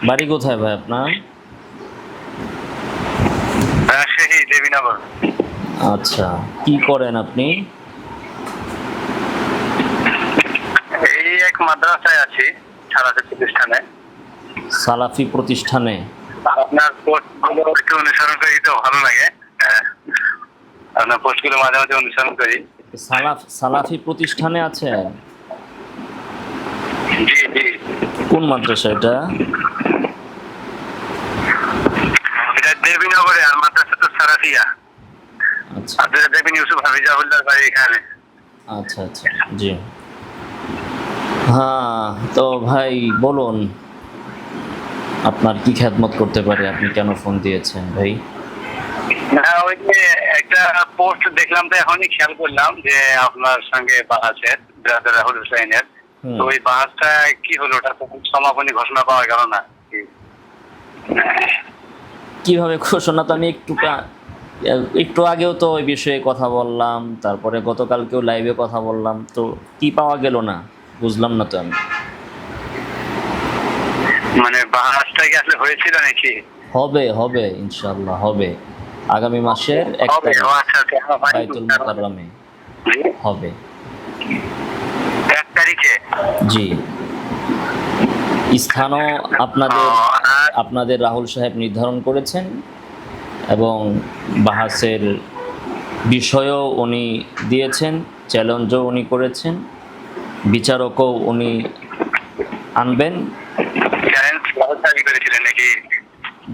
বাড়ি কোথায় ভাই আপনার? রাজশাহী দেবীনগর। আচ্ছা, কি করেন আপনি? এই এক মাদ্রাসায় আছি, সারাতে প্রতিষ্ঠানে। সালাফি প্রতিষ্ঠানে? আপনার পোস্টগুলো একটু অনুসরণ করি তো ভালো লাগে। আপনার পোস্টগুলো মাঝে মাঝে অনুসরণ করি। সালাফি প্রতিষ্ঠানে আছেন? জি জি। কোন মাদ্রাসা এটা? এটা দেবীনগরে, আর মাদ্রাসা তো সারাফিয়া। আচ্ছা আপনারা দেখবেন ইউসুফ হাফিজাহুল্লাহর বাড়ি এখানে। আচ্ছা আচ্ছা, জি। হ্যাঁ, তো ভাই বলুন, আপনার কি খেদমত করতে পারি? আপনি কেন ফোন দিয়েছেন ভাই? না, ওই যে একটা পোস্ট দেখলাম তো এখনই খেয়াল করলাম যে আপনার সঙ্গে বাহাসের ব্রাদার রাহুল হুসাইনের। তো ওই বাহাসটা কি হলো, ওটা তো সমাপনী ঘোষণা পাওয়া গেল না। কিভাবে ঘোষণা? তো আমি একটু আগেও তো ওই বিষয়ে কথা বললাম, তারপরে গতকালকেও লাইভে কথা বললাম, তো কি পাওয়া গেল না বুঝলাম না তো আমি। মানে বাহাসটা কি আসলে হয়েছিল নাকি? হবে হবে, ইনশাল্লাহ হবে। আগামী মাসের 1 হবে? তারিখ ও আচ্ছা আচ্ছা, বাইতুল মুকাররমে হবে। 1 তারিখে? জি। স্থানও আপনাদের আর আপনাদের রাহুল সাহেব নির্ধারণ করেছেন, এবং বাহাসের বিষয়ও উনি দিয়েছেন, চ্যালেঞ্জও উনি করেছেন, বিচারকও উনি আনবেন। চ্যালেঞ্জ জারি করেছিলেন নাকি?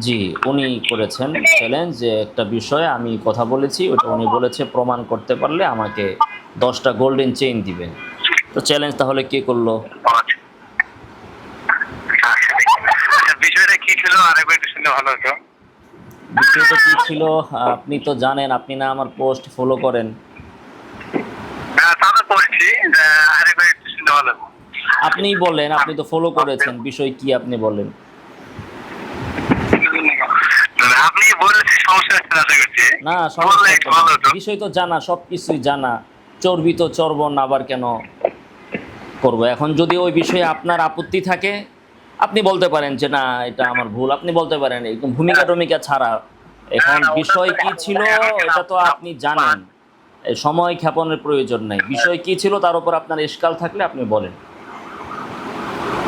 জি, উনি করেছেন চ্যালেঞ্জ, যে একটা বিষয়ে আমি কথা বলেছি, ওটা উনি বলেছে প্রমাণ করতে পারলে আমাকে 10টা গোল্ডেন চেইন দিবেন। তো চ্যালেঞ্জ তাহলে কে করলো? বিষয়টা কি ছিল আরেকবার একটু শুনলে ভালো হতো। বিষয়টা কি ছিল? আপনি তো জানেন, আপনি না আমার পোস্ট ফলো করেন? তা তো করছি, আরেকবার একটু শুনলে ভালো হতো। আপনিই বলেন, আপনি তো ফলো করেছেন, বিষয় কি আপনি বলেন। আপনি বলেছেন, সমস্যা হচ্ছে না আশা করছি। না, বললে সমস্যা একটু তো না, ভালো হতো। বিষয় তো জানা, সব কিছুই জানা। চর্বিত চর্বণ আবার কেন করব? এখন যদি ওই বিষয়ে আপনার আপত্তি থাকে, আপনি বলতে পারেন যে না, এটা আমার ভুল, আপনি বলতে পারেন, একদম ভূমিকা টমিকা ছাড়া। এখন বিষয় কি ছিল এটা তো আপনি জানেন, এই সময় ক্ষেপণের প্রয়োজন নাই। বিষয় কি ছিল তার উপর আপনার ইশকাল থাকলে আপনি বলেন।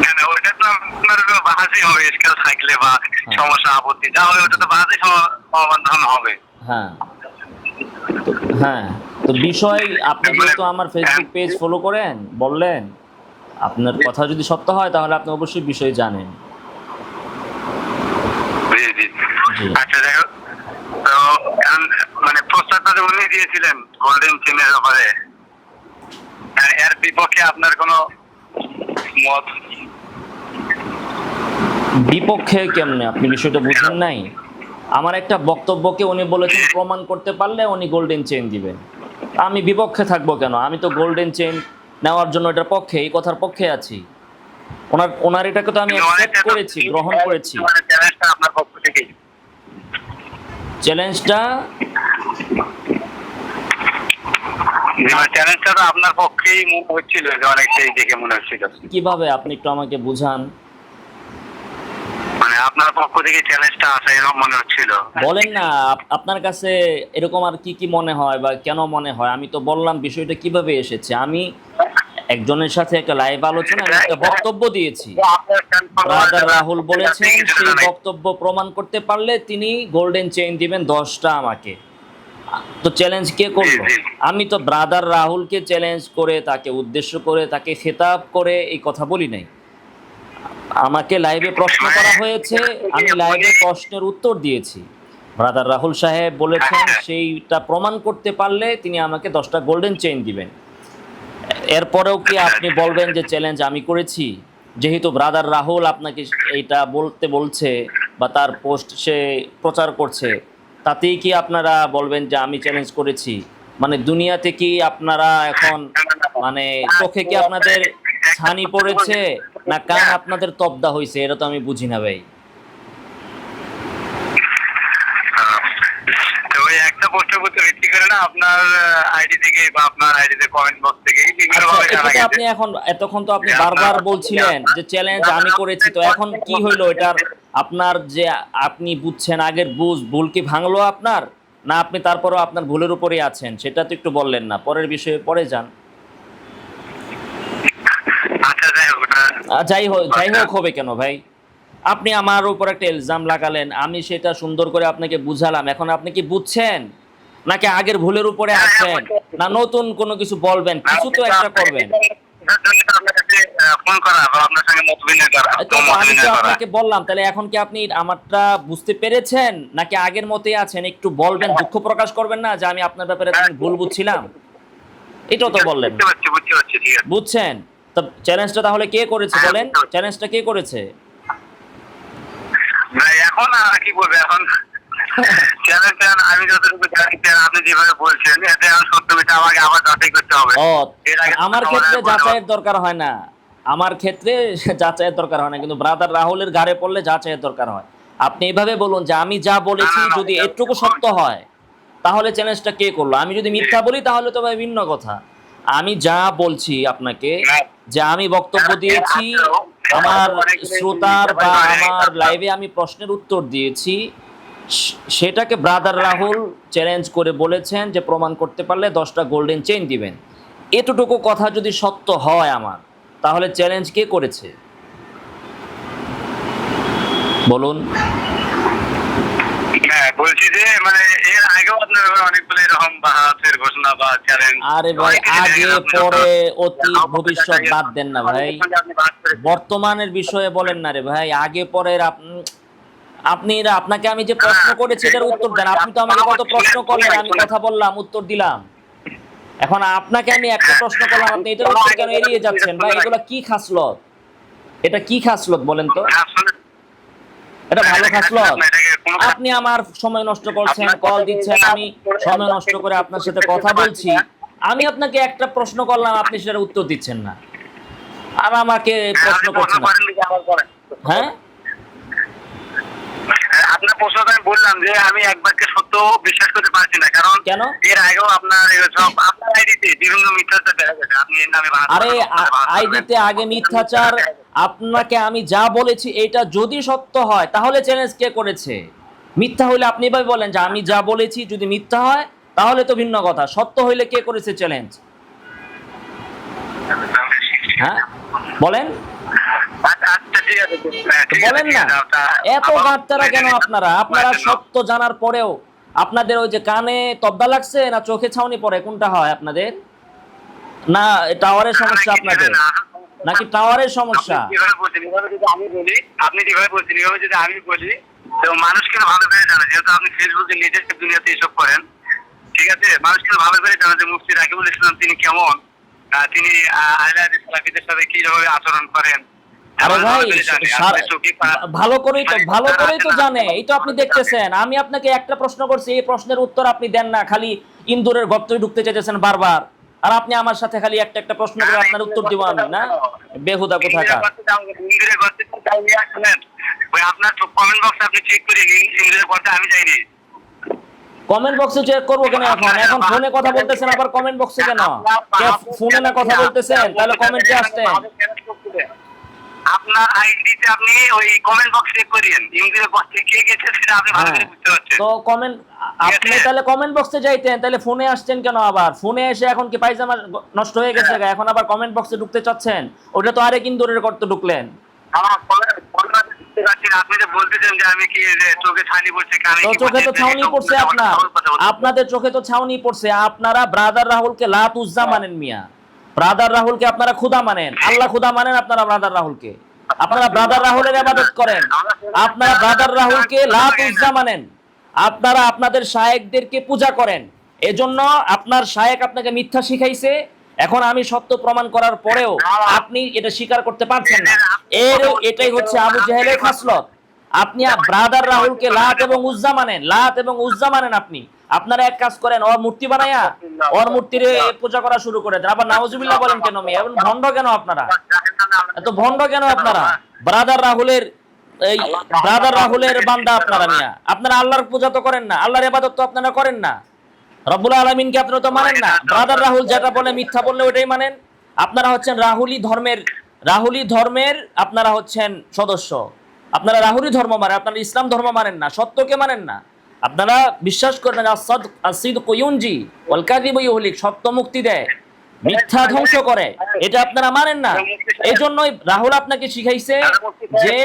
না না, ওইটা তো আপনার বাহাসই হবে, স্কেল থাকলে বা হ্যাঁ সমস্যা আপত্তি যা হবে ওটা তো বাহাসই সমাধান হবে। হ্যাঁ, তো হ্যাঁ, তো বিষয়, আপনি যেহেতু আমার ফেসবুক পেজ ফলো করেন, বললেন, আপনার কথা যদি সত্য হয় তাহলে আপনি অবশ্যই বিষয় জানেন। জি জি। জি। আচ্ছা, দেখো তো, মানে প্রস্তাবটা যে উনি দিয়েছিলেন গোল্ডেন চেনের ব্যাপারে, এর বিপক্ষে আপনার কোনো মত? বিপক্ষে কেমনে? আপনি বিষয়টা বুঝেন নাই? আমার একটা বক্তব্যকে উনি বলেছেন প্রমাণ করতে পারলে উনি গোল্ডেন চেইন দিবেন। আমি বিপক্ষে থাকবো কেন? আমি তো গোল্ডেন চেইন নেওয়ার জন্য এটার পক্ষে, এই কথার পক্ষে আছি। ওনার এটাকে তো আমি অ্যাকসেপ্ট করেছি, গ্রহণ করেছি। চ্যালেঞ্জটা আপনার পক্ষ থেকেই। চ্যালেঞ্জটা চ্যালেঞ্জটা তো আপনার পক্ষেই মনে হচ্ছিল, যে অনেকটাই দেখে মনে হচ্ছিল। কিভাবে? আপনি একটু আমাকে বুঝান। মানে আপনার পক্ষ থেকে চ্যালেঞ্জটা আসা এরকম মনে হচ্ছিল। বলেন না, আপনার কাছে এরকম আর কি কি মনে হয় বা কেন মনে হয়? আমি তো বললাম বিষয়টা কিভাবে এসেছে। আমি একজনের সাথে একটা লাইভ আলোচনা, আমি একটা বক্তব্য দিয়েছি। ব্রাদার রাহুল বলেছেন সেই বক্তব্য প্রমাণ করতে পারলে তিনি গোল্ডেন চেইন দিবেন 10টা আমাকে। তো চ্যালেঞ্জ কে করলো? আমি তো ব্রাদার রাহুলকে চ্যালেঞ্জ করে, তাকে উদ্দেশ্য করে, তাকে খেতাব করে এই কথা বলি নাই। আমাকে লাইভে প্রশ্ন করা হয়েছে, আমি লাইভে প্রশ্নের উত্তর দিয়েছি। ব্রাদার রাহুল সাহেব বলেছেন সেইটা প্রমাণ করতে পারলে তিনি আমাকে 10টা গোল্ডেন চেইন দিবেন। এরপরেও কি আপনি বলবেন যে চ্যালেঞ্জ আমি করেছি? যেহেতু ব্রাদার রাহুল আপনাকে এইটা বলতে বলছে বা তার পোস্ট সে প্রচার করছে, তাতেই কি আপনারা বলবেন যে আমি চ্যালেঞ্জ করেছি? মানে দুনিয়াতে কি আপনারা এখন, মানে চোখে কি আপনাদের ছানি পড়েছে, না কান আপনাদের তবদা হয়েছে? এটা তো আমি বুঝি না ভাই। তো ওই একটা একটা পোস্টের উপর ভিত্তি করে না আপনার আইডি থেকে বা আপনার আইডিতে কমেন্ট বক্স থেকে বিভিন্ন আচ্ছা, ভাবে এটা জানা তো গেছে। আপনি এখন এতক্ষণ তো আপনি বারবার বলছিলেন যে চ্যালেঞ্জ আমি করেছি, তো এখন কি হইলো এটার? আপনার যে আপনি বুঝছেন আগের ভুল কি ভাঙলো আপনার, না আপনি তারপরও আপনার ভুলের উপরেই আছেন? সেটা তো একটু বললেন না, পরের বিষয়ে পরে যান। আচ্ছা যাই হোক, ওটা যাই হোক হবে কেন ভাই? আপনি আমার উপর একটা ইলজাম লাগালেন, আমি সেটা সুন্দর করে আপনাকে বুঝালাম, এখন আপনি কি বুঝছেন নাকি আগের ভুলের উপরে আছেন, না নতুন কোনো কিছু বলবেন, কিছু তো একটা করবেন? আপনার কাছে ফোন করা বা আপনার সঙ্গে মত বিনিময় করা, এই তো মত আমি তো বিনিময় করা। আপনাকে বললাম, তাহলে এখন কি আপনি আমারটা বুঝতে পেরেছেন নাকি আগের মতোই আছেন? একটু বলবেন, দুঃখ প্রকাশ করবেন না যে আমি আপনার ব্যাপারে এতদিন ভুল বুঝছিলাম? এটাও তো বললেন। বুঝতে পারছি, ঠিক আছে। বুঝছেন? তো চ্যালেঞ্জটা তাহলে কে করেছে বলেন? চ্যালেঞ্জটা কে করেছে? ভাই এখন আর কি বলবো, এখন চ্যালেঞ্জ আমি যতটুকু জানি, আপনি যেভাবে বলছেন এতে এখন সত্য মিথ্যা আমাকে আবার যাচাই করতে হবে। ও, এর আগে আমার ক্ষেত্রে যাচাইয়ের দরকার হয় না, আমার ক্ষেত্রে যাচাইয়ের দরকার হয় না, কিন্তু ব্রাদার রাহুলের ঘাড়ে পড়লে যাচাইয়ের দরকার হয়। আপনি এভাবে বলুন যে আমি যা বলেছি যদি এটুকু সত্য হয় তাহলে চ্যালেঞ্জটা কে করলো? আমি যদি মিথ্যা বলি তাহলে তো ভাই ভিন্ন কথা। আমি যা বলছি আপনাকে, যে আমি বক্তব্য দিয়েছি, আমার শ্রোতার বা আমার লাইভে আমি প্রশ্নের উত্তর দিয়েছি, সেটাকে ব্রাদার রাহুল চ্যালেঞ্জ করে বলেছেন যে প্রমাণ করতে পারলে 10টা গোল্ডেন চেইন দিবেন। এতটুকু কথা যদি সত্য হয় আমার, তাহলে চ্যালেঞ্জ কে করেছে বলুন? হ্যাঁ বলছি যে মানে এর আগেও আপনার অনেকগুলো এরকম বাহাতের ঘোষণা বা চ্যালেঞ্জ। আরে ভাই, আগে পরে অতীত ভবিষ্যৎ বাদ দেন না ভাই, বর্তমানের বিষয়ে বলেন না রে ভাই। আগে পরের আপনাকে আমি যে প্রশ্ন করেছি এটার উত্তর দেন। আপনি তো আমাকে কত প্রশ্ন করলেন, আমি কথা বললাম, উত্তর দিলাম। এখন আপনাকে আমি একটা প্রশ্ন করলাম, আপনি এটার উত্তর কেন এড়িয়ে যাচ্ছেন ভাই? এগুলো কি খাসলত? এটা কি খাসলত বলেন তো? এটা ভালো খাসলত? আপনি আমার সময় নষ্ট করছেন, কল দিচ্ছেন, আমি সময় নষ্ট করে আপনার সাথে কথা বলছি। আমি আপনাকে একটা প্রশ্ন করলাম, আপনি সেটার উত্তর দিচ্ছেন না, আর আমাকে প্রশ্ন করছেন না। হ্যাঁ, আপনার প্রশ্নটা আমি বললাম যে আমি একবারকে সত্য বিশ্বাস করতে পারছি না, কারণ কেন? এর আগেও আপনার সব আপনার আইডিতে বিভিন্ন মিথ্যাচার দেখা গেছে, আপনি এর নামে আরে আইডিতে আগে মিথ্যাচার, আপনাকে আমি যা বলেছি এটা যদি সত্য হয় তাহলে চ্যালেঞ্জ কে করেছে? মিথ্যা হইলে আপনি এভাবে বলেন যে আমি যা বলেছি যদি মিথ্যা হয় তাহলে তো ভিন্ন কথা, সত্য হইলে কে করেছে চ্যালেঞ্জ? হ্যাঁ বলেন, বলেন না। এত গাঁটতারা কেন আপনারা? আপনারা সত্য জানার পরেও আপনাদের ওই যে কানে তবদা লাগছে না চোখে ছাউনি পড়ে, কোনটা হয় আপনাদের? না টাওয়ারের সমস্যা আপনাদের, নাকি টাওয়ারের সমস্যা? আপনি যেভাবে বলছেন এভাবে যদি আমি বলি তো মানুষ কিন্তু ভালো করে জানে, যেহেতু আপনি ফেসবুকে নিজের দুনিয়াতে এসব করেন, ঠিক আছে, মানুষ কিন্তু ভালো করে জানে যে মুফতি রাকিবুল ইসলাম তিনি কেমন, তিনি আহলে হাদিস সালাফিদের সাথে কিভাবে আচরণ করেন। আরে ভাই, ভালো করেই তো জানে, এই তো আপনি দেখতেছেন। আমি আপনাকে একটা প্রশ্ন করছি, এই প্রশ্নের উত্তর আপনি দেন না, খালি ইন্দুরের গর্তে ঢুকতে চাইতেছেন বারবার। আর আপনি আমার সাথে খালি একটা একটা প্রশ্ন করে আপনার উত্তর দিব আমি, না বেহুদা কোথাকার। আপনার কমেন্ট বক্সে আপনি চেক করে ইন্দ্রের কথা আমি যাইনি। কমেন্ট বক্সে চেক করবো কেন? এখন ফোনে কথা বলতেছেন, আবার কমেন্ট বক্সে কেন? ফোনে না কথা বলতেছেন, তাহলে কমেন্টে আসতেন। আপনার আইডিতে আপনি ওই কমেন্ট বক্স চেক করিয়েন, ইন্দ্রের বক্সে কে গেছে সেটা আপনি ভালো করে বুঝতে পারছেন। তো কমেন্ট, আপনি তাহলে কমেন্ট বক্সে যাইতেন, তাহলে ফোনে আসছেন কেন? আবার ফোনে এসে এখন কি পায়জামা নষ্ট হয়ে গেছে, এখন আবার কমেন্ট বক্সে ঢুকতে চাচ্ছেন? ওটা তো আরেক ইন্দুরের গর্তে ঢুকলেন। আপনি যে বলতেছেন যে আমি কি চোখে ছানি পড়ছে, কানে তো চোখে তো ছাউনি পড়ছে আপনার, আপনাদের চোখে তো ছাউনি পড়ছে। আপনারা ব্রাদার রাহুলকে লাত উজ্জা মানেন মিয়া, ব্রাদার রাহুলকে আপনারা খুদা মানেন, আল্লাহ খুদা মানেন আপনারা ব্রাদার রাহুলকে। আপনারা ব্রাদার রাহুলের ইবাদত করেন, আপনারা ব্রাদার রাহুলকে লাত উজ্জা মানেন, আপনারা আপনাদের শায়েখদেরকে পূজা করেন। এজন্য আপনার শায়েখ আপনাকে মিথ্যা শিখাইছে। এখন আমি সত্য প্রমাণ করার পরেও আপনি এটা স্বীকার করতে পারছেন না। এটাই হচ্ছে আবু জেহেলের খাসলত। আপনি ব্রাদার রাহুলকে লাত এবং উজ্জা মানেন, লাত এবং উজ্জা মানেন। আপনারা এক কাজ করেন, ওর মূর্তি বানায়া ওর মূর্তির পূজা করা শুরু করে দেন। আবার নাউজুবিল্লাহ বলেন কেন? এমন ভণ্ড কেন আপনারা? এত ভণ্ড কেন আপনারা? ব্রাদার রাহুলের বান্দা আপনারা মিয়া। আপনারা আল্লাহর পূজা তো করেন না, আল্লাহর ইবাদত তো আপনারা করেন না। রব্বুল আলামিনকে আপনারা তো মানেন না। ব্রাদার রাহুল যেটা বলে মিথ্যা বললে ওটাই মানেন। আপনারা হচ্ছেন রাহুলি ধর্মের আপনারা হচ্ছেন সদস্য। আপনারা রাহুলি ধর্ম মানেন, আপনারা ইসলাম ধর্ম মানেন না, সত্যকে মানেন না। আপনারা বিশ্বাস করেন আস-সিদকু ইউনজি ওয়াল কাযিবু ইউহলিক, সত্য মুক্তি দেয়, মিথ্যা ধ্বংস করে, এটা আপনারা মানেন না। এই জন্যই রাহুল আপনাকে শিখাইছে যে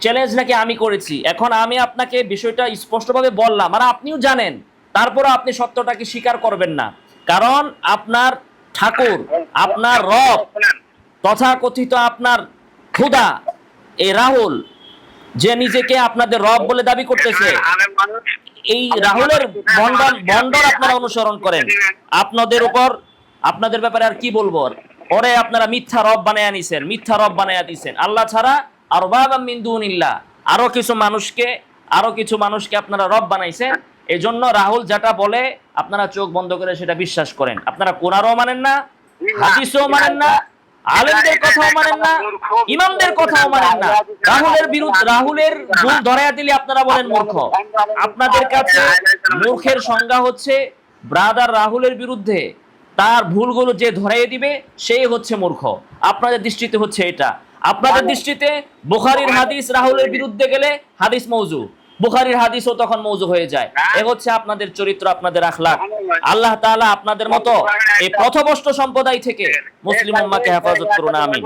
চ্যালেঞ্জ নাকি আমি করেছি। এখন আমি আপনাকে বিষয়টা স্পষ্টভাবে বললাম, আর আপনিও জানেন, তারপরও আপনি সত্যটাকে স্বীকার করবেন না। কারণ আপনার ঠাকুর, আপনার রব, তথাকথিত আপনার খোদা, এই রাহুল যে নিজেকে আপনাদের রব বলে দাবি করতেছে, এই রাহুলের বন্ডল আপনারা অনুসরণ করেন। আপনাদের ব্যাপারে আর কি বলবো, ওরে আপনারা মিথ্যা রব বানায়া নিছেন, মিথ্যা রব বানায়া দিছেন আল্লাহ ছাড়া, আরবাবাম মিন দুনিল্লাহ, আরো কিছু মানুষকে আপনারা রব বানাইছেন। এজন্য রাহুল যেটা বলে আপনারা চোখ বন্ধ করে সেটা বিশ্বাস করেন। আপনারা কোরআনও মানেন না, হাদিসও মানেন না, আলেমদের কথাও মানেন না, ইমামদের কথাও মানেন না। রাহুলের ভুল ধরাইয়া দিলে আপনারা বলেন মূর্খ। আপনাদের কাছে মূর্খের সংজ্ঞা হচ্ছে ব্রাদার রাহুলের বিরুদ্ধে তার ভুলগুলো যে ধরাইয়ে দিবে সেই হচ্ছে মূর্খ। আপনাদের দৃষ্টিতে হচ্ছে এটা। আপনাদের দৃষ্টিতে বুখারীর হাদিস রাহুলের বিরুদ্ধে গেলে হাদিস মওযু, বুখারীর হাদিসও তখন মওযু হয়ে যায়। এ হচ্ছে আপনাদের চরিত্র, আপনাদের আখলাক। আল্লাহ তাআলা আপনাদের মতো এই পথভ্রষ্ট সম্প্রদায় থেকে মুসলিম উম্মাহকে হেফাজত করুন, আমিন।